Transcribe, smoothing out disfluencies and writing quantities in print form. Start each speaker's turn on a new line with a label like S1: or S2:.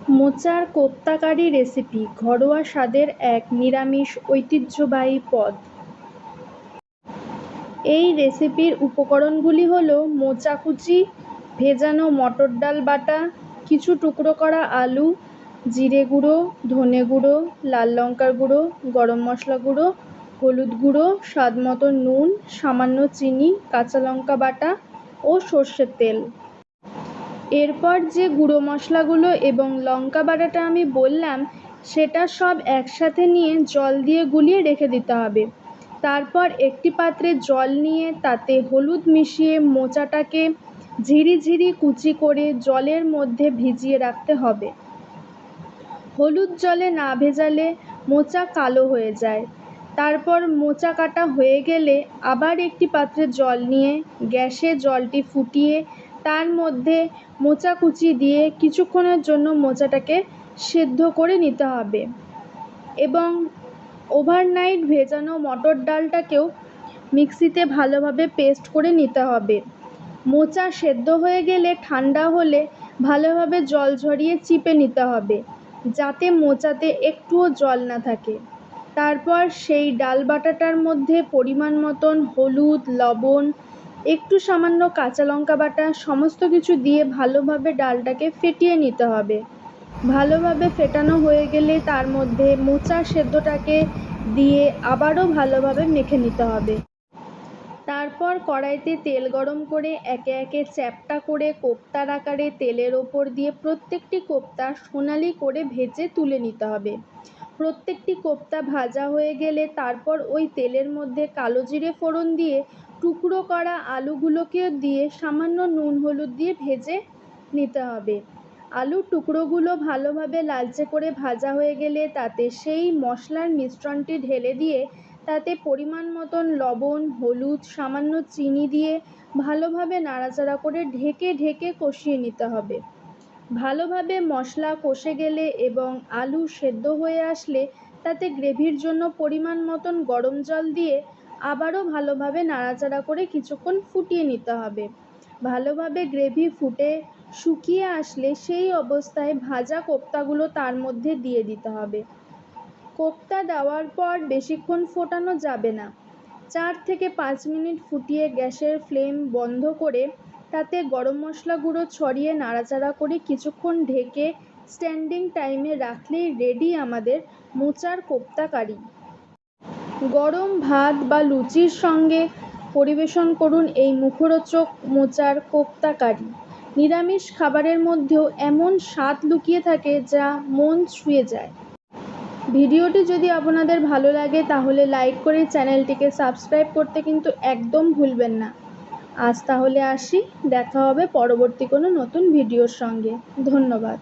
S1: মোচার কোপ্তা কারি রেসিপি ঘরোয়া স্বাদের এক নিরামিষ ঐতিহ্যবাহী পদ। এই রেসিপির উপকরণগুলি হল মোচা কুচি, ভেজানো মটর ডাল বাটা, কিছু টুকরো করা আলু, জিরে গুঁড়ো, ধনে গুঁড়ো, লাল লঙ্কার গুঁড়ো, গরম মশলা গুঁড়ো, হলুদ গুঁড়ো, স্বাদ মতো নুন, সামান্য চিনি, কাঁচা লঙ্কা বাটা ও সর্ষের তেল। এরপর যে গুঁড়ো মশলাগুলো এবং লঙ্কা বাটাটা আমি বললাম সেটা সব একসাথে নিয়ে জল দিয়ে গুলিয়ে রেখে দিতে হবে। তারপর একটি পাত্রে জল নিয়ে তাতে হলুদ মিশিয়ে মোচাটাকে ঝিরিঝিরি কুচি করে জলের মধ্যে ভিজিয়ে রাখতে হবে। হলুদ জলে না ভেজালে মোচা কালো হয়ে যায়। তারপর মোচা কাটা হয়ে গেলে আবার একটি পাত্রে জল নিয়ে গ্যাসে জলটি ফুটিয়ে তার মধ্যে মোচা কুচি দিয়ে কিছুক্ষণের জন্য মোচাটাকে সেদ্ধ করে নিতে হবে এবং ওভারনাইট ভেজানো মটর ডালটাকেও মিক্সিতে ভালোভাবে পেস্ট করে নিতে হবে। মোচা সেদ্ধ হয়ে গেলে ঠান্ডা হলে ভালোভাবে জল ঝরিয়ে চিপে নিতে হবে যাতে মোচাতে একটুও জল না থাকে। তারপর সেই ডাল বাটাটার মধ্যে পরিমাণ মতন হলুদ, লবণ, একটু সামান্য কাঁচা লঙ্কা বাটা সমস্ত কিছু দিয়ে ভালোভাবে ডালটাকে ফেটিয়ে নিতে হবে। ভালোভাবে ফেটানো হয়ে গেলে তার মধ্যে মোচা সেদ্ধটাকে দিয়ে আবারও ভালোভাবে মেখে নিতে হবে। তারপর কড়াইতে তেল গরম করে একে একে চ্যাপ্টা করে কোপ্তার আকারে তেলের ওপর দিয়ে প্রত্যেকটি কোপ্তা সোনালি করে ভেজে তুলে নিতে হবে। প্রত্যেকটি কোপ্তা ভাজা হয়ে গেলে তারপর ওই তেলের মধ্যে কালো জিরে ফোড়ন দিয়ে টুকরো করা আলুগুলোকে দিয়ে সামান্য নুন হলুদ দিয়ে ভেজে নিতে হবে। আলুর টুকরোগুলো ভালোভাবে লালচে করে ভাজা হয়ে গেলে তাতে সেই মশলার মিশ্রণটি ঢেলে দিয়ে তাতে পরিমাণ মতন লবণ, হলুদ, সামান্য চিনি দিয়ে ভালোভাবে নাড়াচাড়া করে ঢেকে ঢেকে কষিয়ে নিতে হবে। ভালোভাবে মশলা কষে গেলে এবং আলু সেদ্ধ হয়ে আসলে তাতে গ্রেভির জন্য পরিমাণ মতন গরম জল দিয়ে আবারও ভালোভাবে নাড়াচাড়া করে কিছুক্ষণ ফুটিয়ে নিতে হবে। ভালোভাবে গ্রেভি ফুটে শুকিয়ে আসলে সেই অবস্থায় ভাজা কোপ্তাগুলো তার মধ্যে দিয়ে দিতে হবে। কোপ্তা দেওয়ার পর বেশিক্ষণ ফোটানো যাবে না। 4 থেকে 5 মিনিট ফুটিয়ে গ্যাসের ফ্লেম বন্ধ করে তাতে গরম মশলা গুঁড়ো ছড়িয়ে নাড়াচাড়া করে কিছুক্ষণ ঢেকে স্ট্যান্ডিং টাইমে রাখলেই রেডি আমাদের মোচার কোপ্তা কারি। গরম ভাত বা লুচির সঙ্গে পরিবেশন করুন এই মুখরোচক মোচার কোপ্তা কারি। নিরামিষ খাবারের মধ্যেও এমন স্বাদ লুকিয়ে থাকে যা মন ছুঁয়ে যায়। ভিডিওটি যদি আপনাদের ভালো লাগে তাহলে লাইক করে চ্যানেলটিকে সাবস্ক্রাইব করতে কিন্তু একদম ভুলবেন না। আজ তাহলে আসি, দেখা হবে পরবর্তী কোনো নতুন ভিডিওর সঙ্গে। ধন্যবাদ।